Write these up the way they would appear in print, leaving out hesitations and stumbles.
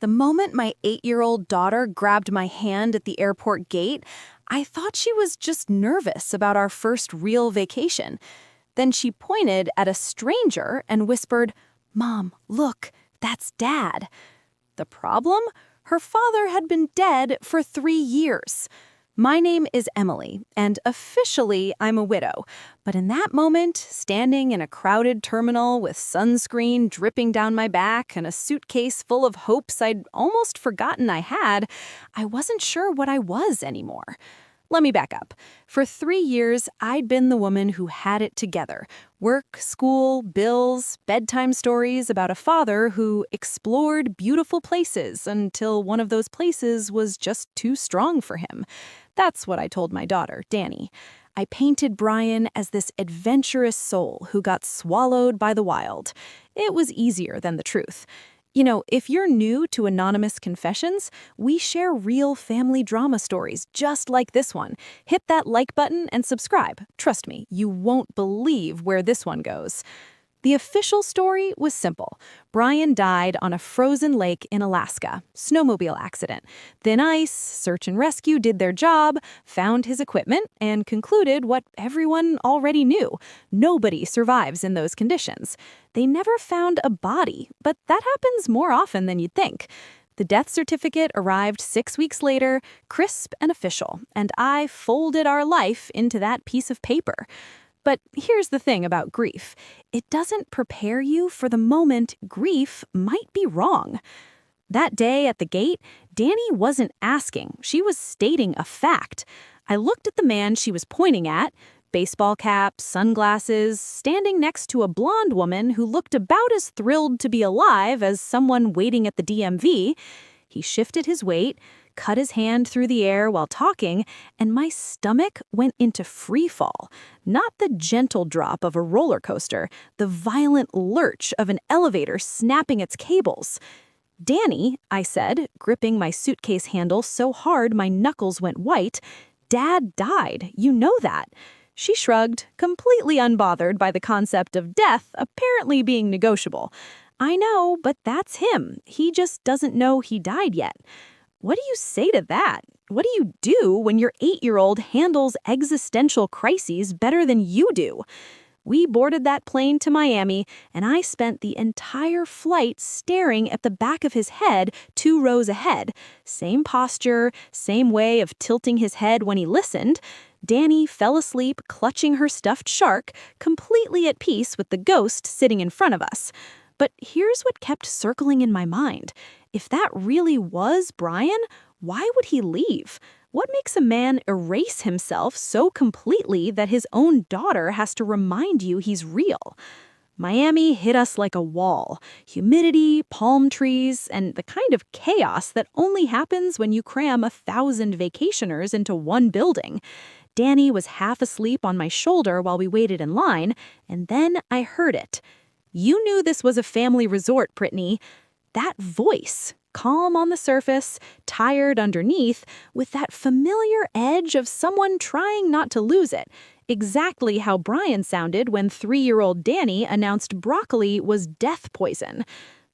The moment my 8-year-old daughter grabbed my hand at the airport gate, I thought she was just nervous about our first real vacation. Then she pointed at a stranger and whispered, "Mom, look, that's Dad." The problem? Her father had been dead for 3 years. My name is Emily, and officially I'm a widow. But in that moment, standing in a crowded terminal with sunscreen dripping down my back and a suitcase full of hopes I'd almost forgotten I had, I wasn't sure what I was anymore. Let me back up. For 3 years, I'd been the woman who had it together. Work, school, bills, bedtime stories about a father who explored beautiful places until one of those places was just too strong for him. That's what I told my daughter, Danny. I painted Brian as this adventurous soul who got swallowed by the wild. It was easier than the truth. You know, if you're new to Anonymous Confessions, we share real family drama stories just like this one. Hit that like button and subscribe. Trust me, you won't believe where this one goes. The official story was simple. Brian died on a frozen lake in Alaska. Snowmobile accident. Thin ice, search and rescue did their job, found his equipment, and concluded what everyone already knew. Nobody survives in those conditions. They never found a body, but that happens more often than you'd think. The death certificate arrived 6 weeks later, crisp and official, and I folded our life into that piece of paper. But here's the thing about grief. It doesn't prepare you for the moment grief might be wrong. That day at the gate, Danny wasn't asking. She was stating a fact. I looked at the man she was pointing at, baseball cap, sunglasses, standing next to a blonde woman who looked about as thrilled to be alive as someone waiting at the DMV. He shifted his weight, cut his hand through the air while talking, and my stomach went into free fall. Not the gentle drop of a roller coaster, the violent lurch of an elevator snapping its cables. "Danny," I said, gripping my suitcase handle so hard my knuckles went white, "Dad died, you know that." She shrugged, completely unbothered by the concept of death apparently being negotiable. "I know, but that's him. He just doesn't know he died yet." What do you say to that? What do you do when your 8-year-old handles existential crises better than you do? We boarded that plane to Miami, and I spent the entire flight staring at the back of his head 2 rows ahead. Same posture, same way of tilting his head when he listened. Danny fell asleep clutching her stuffed shark, completely at peace with the ghost sitting in front of us. But here's what kept circling in my mind. If that really was Brian, why would he leave? What makes a man erase himself so completely that his own daughter has to remind you he's real? Miami hit us like a wall. Humidity, palm trees, and the kind of chaos that only happens when you cram 1,000 vacationers into one building. Danny was half asleep on my shoulder while we waited in line, and then I heard it. "You knew this was a family resort, Brittany." That voice, calm on the surface, tired underneath, with that familiar edge of someone trying not to lose it. Exactly how Brian sounded when 3-year-old Danny announced broccoli was death poison.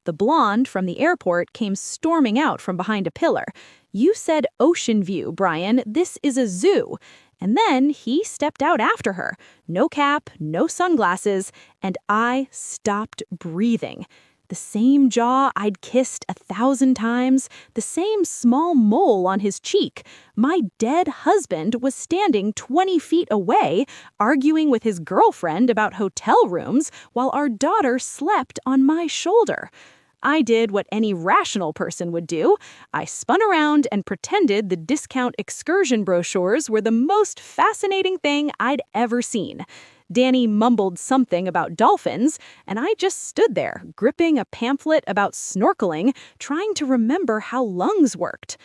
The blonde from the airport came storming out from behind a pillar. "You said ocean view, Brian. This is a zoo." And then he stepped out after her. No cap, no sunglasses, and I stopped breathing. The same jaw I'd kissed 1,000 times, the same small mole on his cheek. My dead husband was standing 20 feet away, arguing with his girlfriend about hotel rooms while our daughter slept on my shoulder. I did what any rational person would do. I spun around and pretended the discount excursion brochures were the most fascinating thing I'd ever seen. Danny mumbled something about dolphins, and I just stood there, gripping a pamphlet about snorkeling, trying to remember how lungs worked.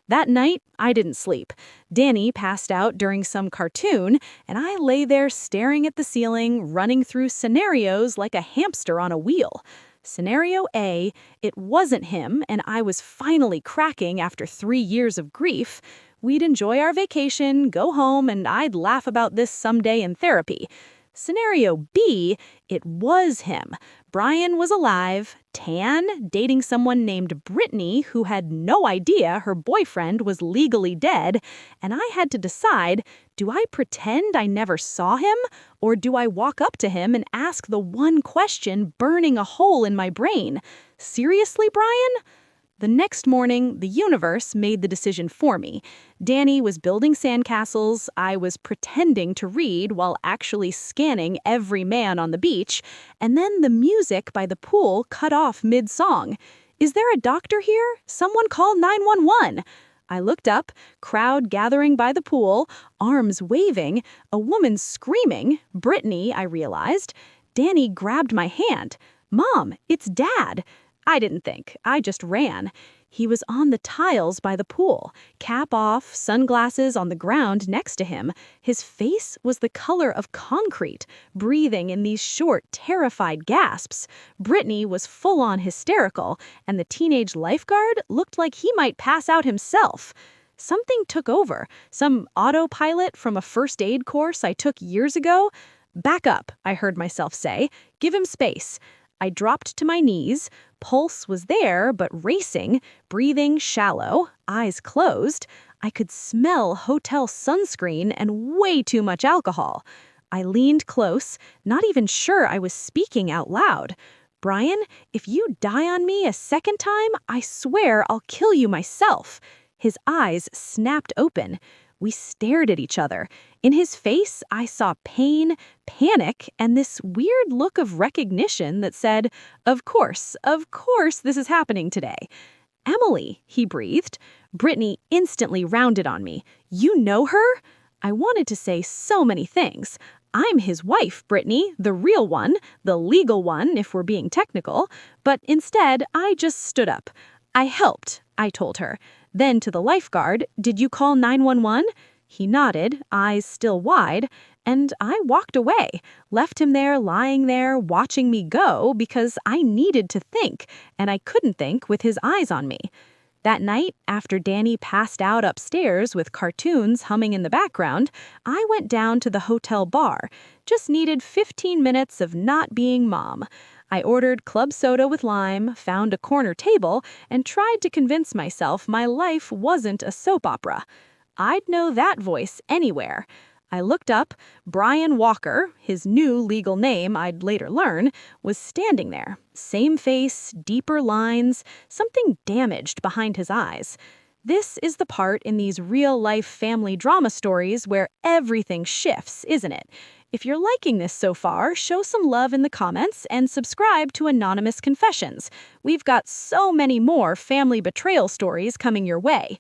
That night, I didn't sleep. Danny passed out during some cartoon, and I lay there staring at the ceiling, running through scenarios like a hamster on a wheel. Scenario A, it wasn't him, and I was finally cracking after 3 years of grief. We'd enjoy our vacation, go home, and I'd laugh about this someday in therapy. Scenario B, it was him. Brian was alive, tan, dating someone named Brittany who had no idea her boyfriend was legally dead, and I had to decide, do I pretend I never saw him, or do I walk up to him and ask the one question burning a hole in my brain? Seriously, Brian? The next morning, the universe made the decision for me. Danny was building sandcastles, I was pretending to read while actually scanning every man on the beach, and then the music by the pool cut off mid-song. Is there a doctor here? Someone call 911. I looked up, crowd gathering by the pool, arms waving, a woman screaming, Brittany, I realized. Danny grabbed my hand. Mom, it's Dad. I didn't think, I just ran. He was on the tiles by the pool, cap off, sunglasses on the ground next to him. His face was the color of concrete, breathing in these short, terrified gasps. Brittany was full-on hysterical, and the teenage lifeguard looked like he might pass out himself. Something took over, some autopilot from a first aid course I took years ago. Back up, I heard myself say. Give him space. I dropped to my knees. Pulse was there, but racing, breathing shallow, eyes closed. I could smell hotel sunscreen and way too much alcohol. I leaned close, not even sure I was speaking out loud. Brian, if you die on me a second time, I swear I'll kill you myself. His eyes snapped open. We stared at each other. In his face, I saw pain, panic, and this weird look of recognition that said, of course, this is happening today. Emily, he breathed. Brittany instantly rounded on me. You know her? I wanted to say so many things. I'm his wife, Brittany, the real one, the legal one, if we're being technical. But instead, I just stood up. I helped, I told her. Then to the lifeguard, did you call 911? He nodded, eyes still wide, and I walked away, left him there, lying there, watching me go because I needed to think, and I couldn't think with his eyes on me. That night, after Danny passed out upstairs with cartoons humming in the background, I went down to the hotel bar. Just needed 15 minutes of not being mom. I ordered club soda with lime, found a corner table, and tried to convince myself my life wasn't a soap opera. I'd know that voice anywhere. I looked up. Brian Walker, his new legal name I'd later learn, was standing there. Same face, deeper lines, something damaged behind his eyes. This is the part in these real-life family drama stories where everything shifts, isn't it? If you're liking this so far, show some love in the comments and subscribe to Anonymous Confessions. We've got so many more family betrayal stories coming your way.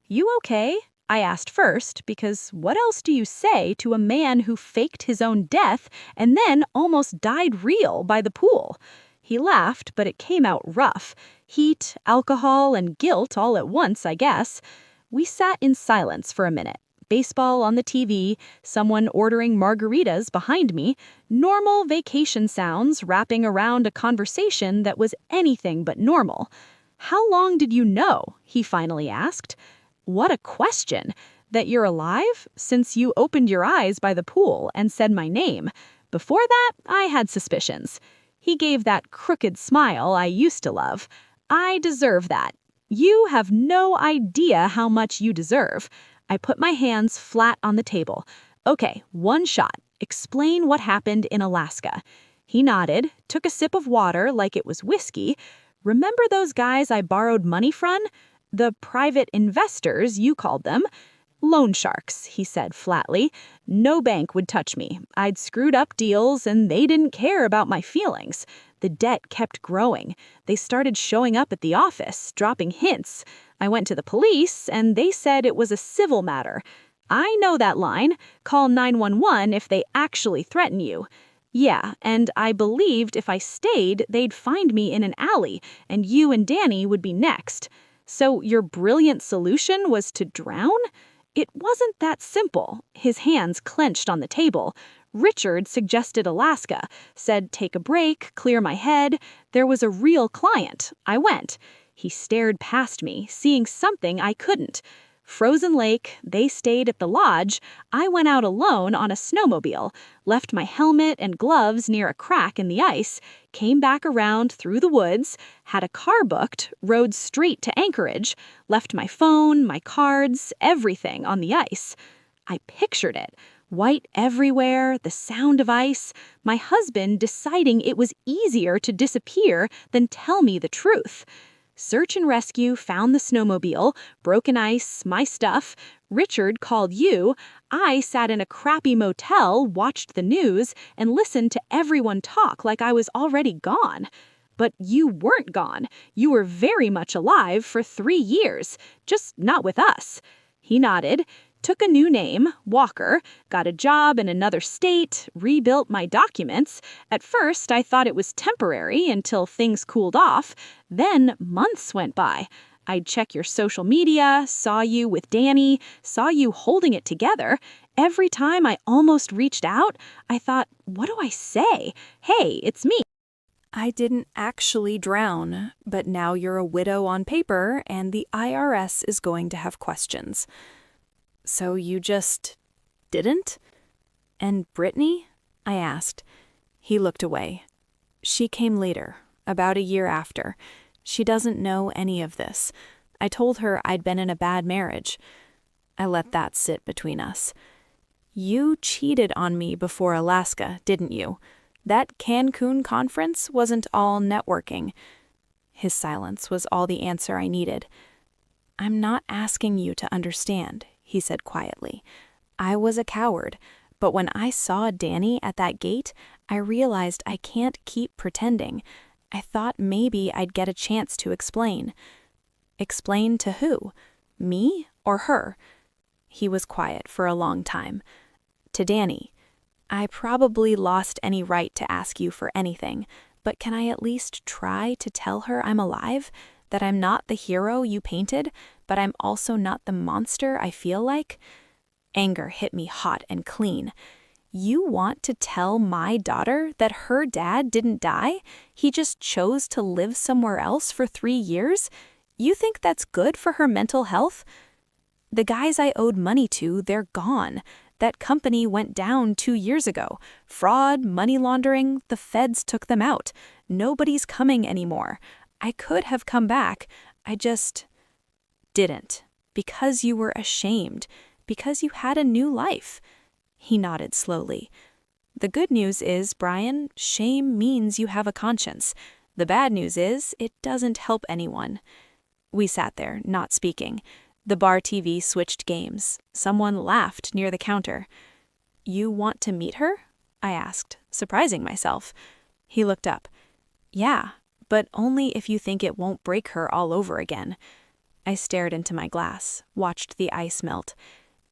You okay? I asked first, because what else do you say to a man who faked his own death and then almost died real by the pool? He laughed, but it came out rough. Heat, alcohol, and guilt all at once, I guess. We sat in silence for a minute. Baseball on the TV, someone ordering margaritas behind me, normal vacation sounds wrapping around a conversation that was anything but normal. How long did you know? He finally asked. What a question! That you're alive? Since you opened your eyes by the pool and said my name. Before that, I had suspicions. He gave that crooked smile I used to love. I deserve that. You have no idea how much you deserve. I put my hands flat on the table. Okay, one shot. Explain what happened in Alaska. He nodded, took a sip of water like it was whiskey. Remember those guys I borrowed money from? The private investors, you called them. Loan sharks, he said flatly. No bank would touch me. I'd screwed up deals and they didn't care about my feelings. The debt kept growing. They started showing up at the office, dropping hints. I went to the police, and they said it was a civil matter. I know that line. Call 911 if they actually threaten you. Yeah, and I believed if I stayed, they'd find me in an alley, and you and Danny would be next. So your brilliant solution was to drown? It wasn't that simple. His hands clenched on the table. Richard suggested Alaska, said take a break, clear my head. There was a real client. I went. He stared past me, seeing something I couldn't. Frozen Lake, they stayed at the lodge. I went out alone on a snowmobile, left my helmet and gloves near a crack in the ice, came back around through the woods, had a car booked, rode straight to Anchorage, left my phone, my cards, everything on the ice. I pictured it. White everywhere, the sound of ice, my husband deciding it was easier to disappear than tell me the truth. Search and rescue found the snowmobile, broken ice, my stuff. Richard called you. I sat in a crappy motel, watched the news, and listened to everyone talk like I was already gone. But you weren't gone. You were very much alive for 3 years, just not with us. He nodded. Took a new name, Walker, got a job in another state, rebuilt my documents. At first, I thought it was temporary until things cooled off. Then months went by. I'd check your social media, saw you with Danny, saw you holding it together. Every time I almost reached out, I thought, what do I say? Hey, it's me. I didn't actually drown, but now you're a widow on paper and the IRS is going to have questions. So you just didn't? And Brittany? I asked. He looked away. She came later, about a year after. She doesn't know any of this. I told her I'd been in a bad marriage. I let that sit between us. You cheated on me before Alaska, didn't you? That Cancun conference wasn't all networking. His silence was all the answer I needed. I'm not asking you to understand, he said quietly. I was a coward, but when I saw Danny at that gate, I realized I can't keep pretending. I thought maybe I'd get a chance to explain. Explain to who? Me or her? He was quiet for a long time. To Danny. I probably lost any right to ask you for anything, but can I at least try to tell her I'm alive? That I'm not the hero you painted, but I'm also not the monster I feel like? Anger hit me hot and clean. You want to tell my daughter that her dad didn't die? He just chose to live somewhere else for 3 years? You think that's good for her mental health? The guys I owed money to, they're gone. That company went down 2 years ago. Fraud, money laundering, the feds took them out. Nobody's coming anymore. I could have come back. I just didn't. Because you were ashamed. Because you had a new life. He nodded slowly. The good news is, Brian, shame means you have a conscience. The bad news is, it doesn't help anyone. We sat there, not speaking. The bar TV switched games. Someone laughed near the counter. You want to meet her? I asked, surprising myself. He looked up. Yeah, but only if you think it won't break her all over again. I stared into my glass, watched the ice melt.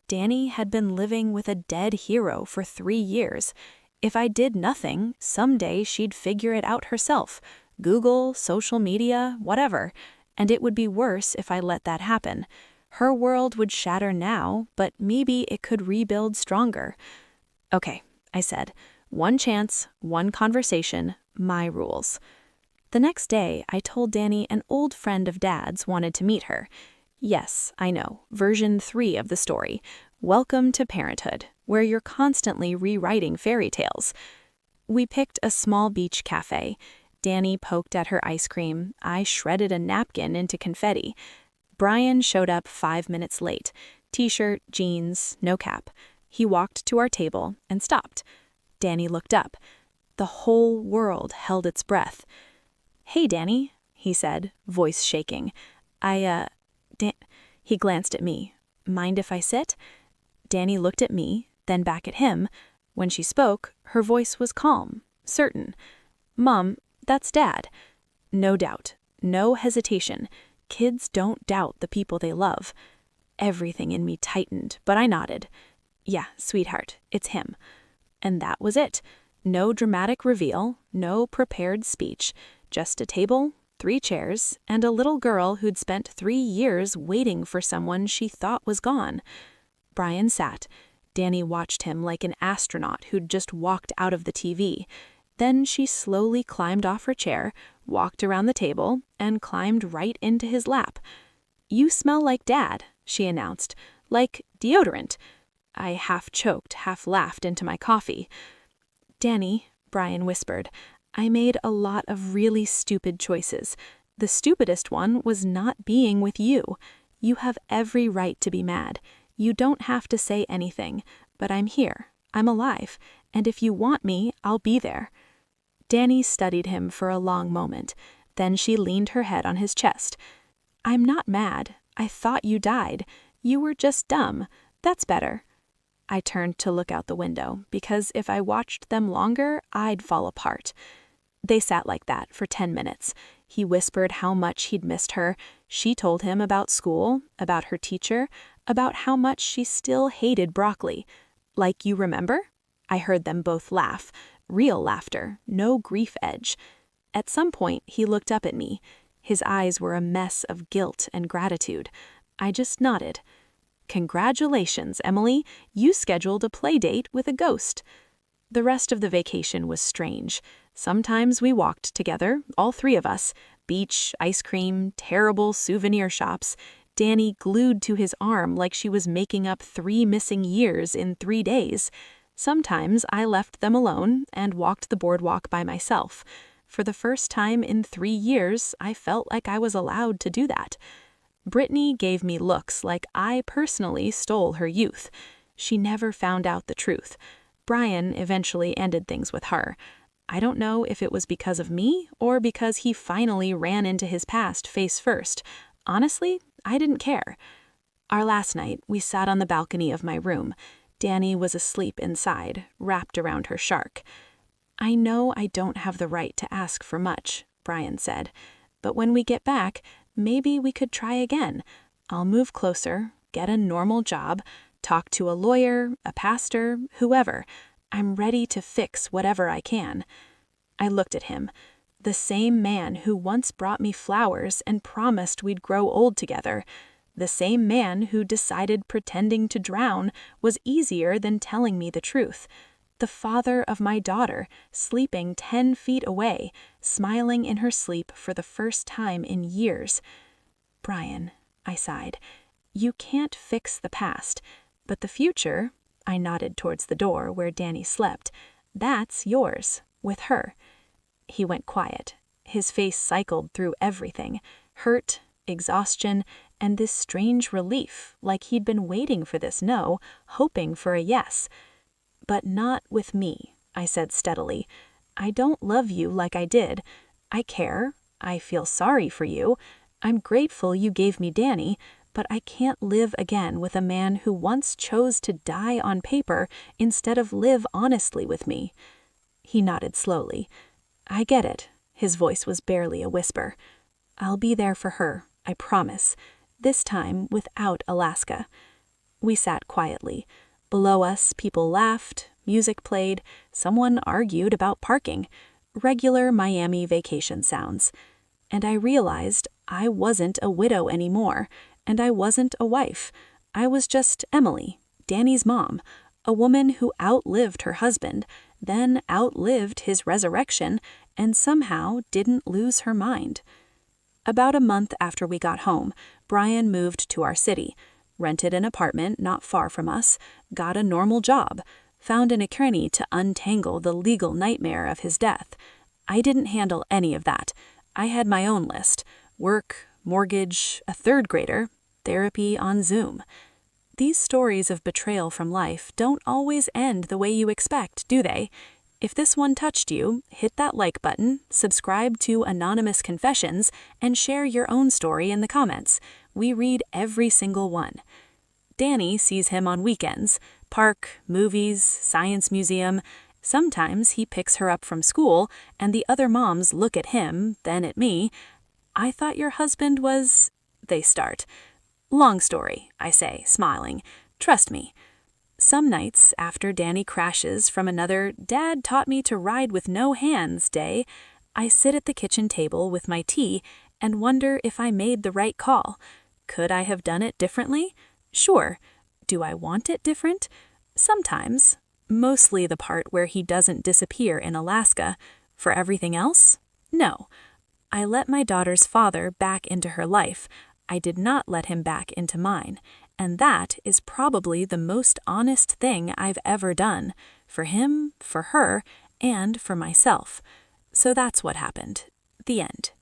Danny had been living with a dead hero for 3 years. If I did nothing, someday she'd figure it out herself. Google, social media, whatever. And it would be worse if I let that happen. Her world would shatter now, but maybe it could rebuild stronger. Okay, I said. 1 chance, 1 conversation, my rules. The next day, I told Danny an old friend of Dad's wanted to meet her. Yes, I know, version 3 of the story. Welcome to parenthood, where you're constantly rewriting fairy tales. We picked a small beach cafe. Danny poked at her ice cream. I shredded a napkin into confetti. Brian showed up 5 minutes late. T-shirt, jeans, no cap. He walked to our table and stopped. Danny looked up. The whole world held its breath. Hey, Danny, he said, voice shaking. He glanced at me. Mind if I sit? Danny looked at me, then back at him. When she spoke, her voice was calm, certain. Mom, that's Dad. No doubt, no hesitation. Kids don't doubt the people they love. Everything in me tightened, but I nodded. Yeah, sweetheart, it's him. And that was it. No dramatic reveal, no prepared speech. Just a table, 3 chairs, and a little girl who'd spent 3 years waiting for someone she thought was gone. Brian sat. Danny watched him like an astronaut who'd just walked out of the TV. Then she slowly climbed off her chair, walked around the table, and climbed right into his lap. You smell like Dad, she announced, like deodorant. I half choked, half laughed into my coffee. Danny, Brian whispered, I made a lot of really stupid choices. The stupidest one was not being with you. You have every right to be mad. You don't have to say anything, but I'm here. I'm alive, and if you want me, I'll be there. Danny studied him for a long moment. Then she leaned her head on his chest. I'm not mad. I thought you died. You were just dumb. That's better. I turned to look out the window, because if I watched them longer, I'd fall apart. They sat like that for 10 minutes. He whispered how much he'd missed her. She told him about school, about her teacher, about how much she still hated broccoli. Like you remember? I heard them both laugh. Real laughter, no grief edge. At some point, he looked up at me. His eyes were a mess of guilt and gratitude. I just nodded. Congratulations, Emily. You scheduled a play date with a ghost. The rest of the vacation was strange. Sometimes we walked together, all three of us. Beach, ice cream, terrible souvenir shops. Danny glued to his arm like she was making up 3 missing years in 3 days. Sometimes I left them alone and walked the boardwalk by myself. For the first time in 3 years, I felt like I was allowed to do that. Brittany gave me looks like I personally stole her youth. She never found out the truth. Brian eventually ended things with her. I don't know if it was because of me or because he finally ran into his past face first. Honestly, I didn't care. Our last night, we sat on the balcony of my room. Danny was asleep inside, wrapped around her shark. I know I don't have the right to ask for much, Brian said. But when we get back, maybe we could try again. I'll move closer, get a normal job, talk to a lawyer, a pastor, whoever. I'm ready to fix whatever I can. I looked at him. The same man who once brought me flowers and promised we'd grow old together. The same man who decided pretending to drown was easier than telling me the truth. The father of my daughter, sleeping 10 feet away, smiling in her sleep for the first time in years. Brian, I sighed, you can't fix the past, but the future, I nodded towards the door where Danny slept, that's yours, with her. He went quiet. His face cycled through everything, hurt, exhaustion, and this strange relief, like he'd been waiting for this no, hoping for a yes. But not with me, I said steadily. I don't love you like I did. I care. I feel sorry for you. I'm grateful you gave me Danny, but I can't live again with a man who once chose to die on paper instead of live honestly with me. He nodded slowly. I get it. His voice was barely a whisper. I'll be there for her, I promise. This time without Alaska. We sat quietly. Below us, people laughed, music played, someone argued about parking. Regular Miami vacation sounds. And I realized I wasn't a widow anymore, and I wasn't a wife. I was just Emily, Danny's mom, a woman who outlived her husband, then outlived his resurrection, and somehow didn't lose her mind. About a month after we got home, Brian moved to our city, rented an apartment not far from us, got a normal job, found an attorney to untangle the legal nightmare of his death. I didn't handle any of that. I had my own list: work, mortgage, a 3rd grader, therapy on Zoom. These stories of betrayal from life don't always end the way you expect, do they? If this one touched you, hit that like button, subscribe to Anonymous Confessions, and share your own story in the comments. We read every single one. Danny sees him on weekends: park, movies, science museum. Sometimes he picks her up from school, and the other moms look at him, then at me. I thought your husband was... They start. Long story, I say, smiling. Trust me. Some nights, after Danny crashes from another "Dad taught me to ride with no hands" day, I sit at the kitchen table with my tea and wonder if I made the right call. Could I have done it differently? Sure. Do I want it different? Sometimes. Mostly the part where he doesn't disappear in Alaska. For everything else? No. I let my daughter's father back into her life. I did not let him back into mine, and that is probably the most honest thing I've ever done, for him, for her, and for myself. So that's what happened. The end.